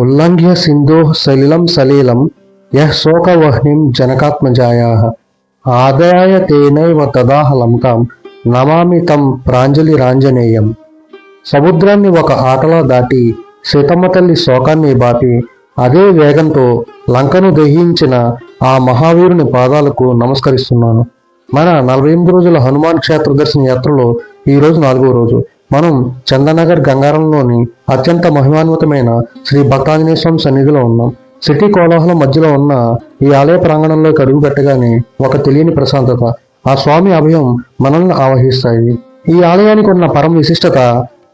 ఉల్లంఘ్య సింధోః సలిలం సలీలం యః శోకవహ్నిం జనకాత్మజాయాః ఆదాయ తేనైవ తదాహ లంకాం నమామి తం ప్రాంజలిరాంజనేయం. సముద్రాన్ని ఒక ఆటలా దాటి సీతమ్మ తల్లి శోకాన్ని బాపి అదే వేగంతో లంకను దహించిన ఆ మహావీరుని పాదాలకు నమస్కరిస్తున్నాను. మన 48 రోజుల హనుమాన్ క్షేత్ర దర్శన యాత్రలో ఈరోజు 4వ రోజు. మనం చందనగర్ గంగారంలోని అత్యంత మహిమాన్వితమైన శ్రీ భక్తాంజనేయ స్వామి సన్నిధిలో ఉన్నాం. సిటీ కోలాహలం మధ్యలో ఉన్న ఈ ఆలయ ప్రాంగణంలోకి అడుగు పెట్టగానే ఒక తెలియని ప్రశాంతత, ఆ స్వామి అభయం మనల్ని ఆవహిస్తాయి. ఈ ఆలయానికి ఉన్న పరమ విశిష్టత,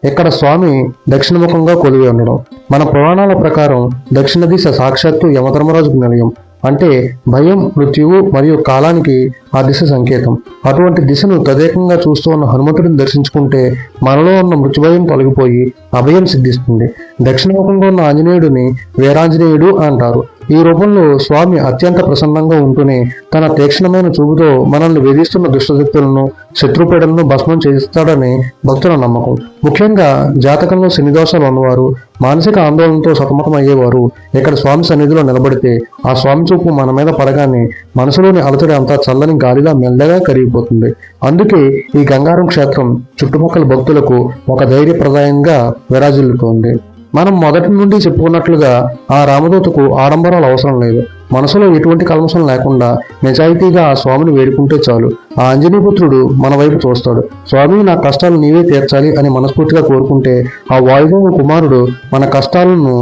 ఇక్కడ స్వామి దక్షిణముఖంగా కొలివి ఉండడం. మన పురాణాల ప్రకారం దక్షిణ దిశ సాక్షాత్తు యమధర్మరాజుకు నిలయం. అంటే భయం, మృత్యువు మరియు కాలానికి ఆ దిశ సంకేతం. అటువంటి దిశను తదేకంగా చూస్తూ ఉన్న హనుమంతుడిని దర్శించుకుంటే మనలో ఉన్న మృత్యుభయం తొలగిపోయి అభయం సిద్ధిస్తుంది. దక్షిణముఖంగా ఉన్న ఆంజనేయుడిని వీరాంజనేయుడు అంటారు. ఈ రూపంలో స్వామి అత్యంత ప్రసన్నంగా ఉంటూనే తన తీక్షణమైన చూపుతో మనల్ని వేధిస్తున్న దుష్టశక్తులను, శత్రుపీడలను భస్మం చేస్తాడని భక్తుల నమ్మకం. ముఖ్యంగా జాతకంలో శనిదోషాలు ఉన్నవారు, మానసిక ఆందోళనతో సతమతమయ్యేవారు ఇక్కడ స్వామి సన్నిధిలో నిలబడితే ఆ స్వామి చూపు మన మీద పడగానే మనసులోని అలతడి అంతా చల్లని గాలిలా మెల్లగా కరిగిపోతుంది. అందుకే ఈ గంగారం క్షేత్రం చుట్టుపక్కల భక్తులకు ఒక ధైర్యప్రదాయంగా విరాజిల్లుతోంది. మనం మొదటి నుండి చెప్పుకున్నట్లుగా ఆ రామదూతకు ఆడంబరాలు అవసరం లేదు. మనసులో ఎటువంటి కల్మషం లేకుండా నిజాయితీగా ఆ స్వామిని వేడుకుంటే చాలు. ఆ ఆంజనేయపుత్రుడు మన వైపు చూస్తాడు. స్వామి, నా కష్టాలు నీవే తీర్చాలి అని మనస్ఫూర్తిగా కోరుకుంటే ఆ వాయుదేవ కుమారుడు మన కష్టాలను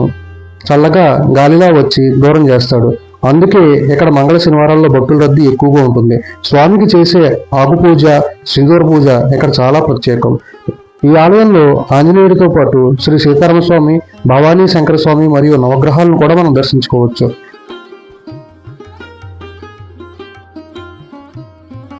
చల్లగా గాలిలా వచ్చి దూరం చేస్తాడు. అందుకే ఇక్కడ మంగళ శనివారాల్లో భక్తుల రద్దీ ఎక్కువగా ఉంటుంది. స్వామికి చేసే ఆకు పూజ, సింధూర పూజ ఇక్కడ చాలా ప్రత్యేకం. ఈ ఆలయంలో ఆంజనేయుడితో పాటు శ్రీ సీతారామస్వామి, భవానీ శంకర స్వామి మరియు నవగ్రహాలను కూడా మనం దర్శించుకోవచ్చు.